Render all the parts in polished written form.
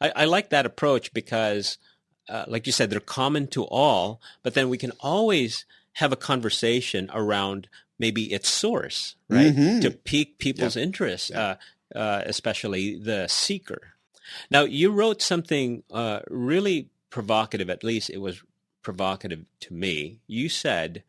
I like that approach because, like you said, they're common to all, but then we can always have a conversation around maybe its source, right? To Mm-hmm. pique Yeah. people's interest, Yeah. especially the seeker. Now, you wrote something really provocative, at least it was provocative to me. You said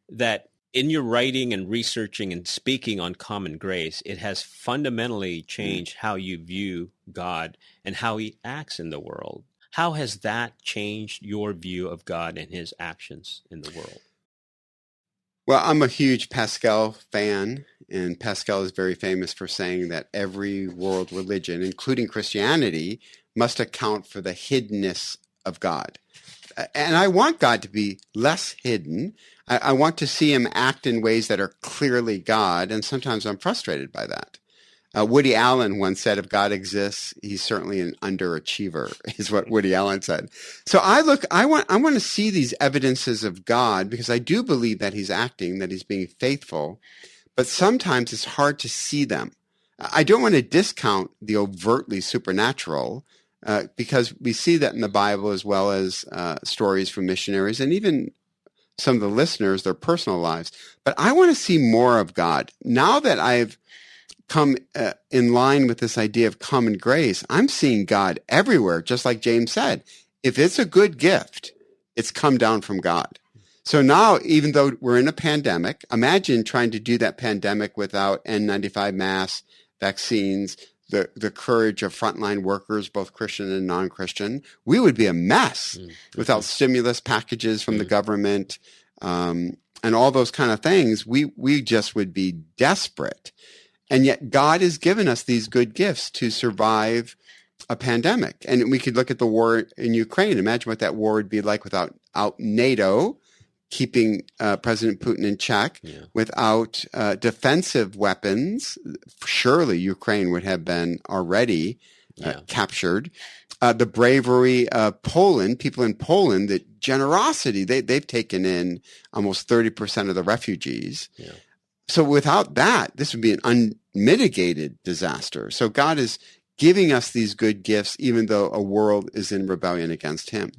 that in your writing and researching and speaking on common grace, it has fundamentally Mm. changed how you view God and how he acts in the world. How has that changed your view of God and his actions in the world? Well, I'm a huge Pascal fan, and Pascal is very famous for saying that every world religion, including Christianity, must account for the hiddenness of God. And I want God to be less hidden. I want to see him act in ways that are clearly God, and sometimes I'm frustrated by that. Woody Allen once said, if God exists, he's certainly an underachiever, is what Woody Allen said. So I want to see these evidences of God because I do believe that he's acting, that he's being faithful, but sometimes it's hard to see them. I don't want to discount the overtly supernatural because we see that in the Bible as well as stories from missionaries and even some of the listeners, their personal lives. But I want to see more of God. Now that I've come in line with this idea of common grace, I'm seeing God everywhere, just like James said. If it's a good gift, it's come down from God. So now, even though we're in a pandemic, imagine trying to do that pandemic without N95 masks, vaccines, the courage of frontline workers, both Christian and non-Christian. We would be a mess without stimulus packages from the government and all those kind of things. We just would be desperate. And yet God has given us these good gifts to survive a pandemic. And we could look at the war in Ukraine. Imagine what that war would be like without NATO keeping President Putin in check, without defensive weapons. Surely Ukraine would have been already captured. The bravery of Poland, people in Poland, the generosity, they've taken in almost 30% of the refugees. Yeah. So without that, this would be an unmitigated disaster. So God is giving us these good gifts, even though a world is in rebellion against him.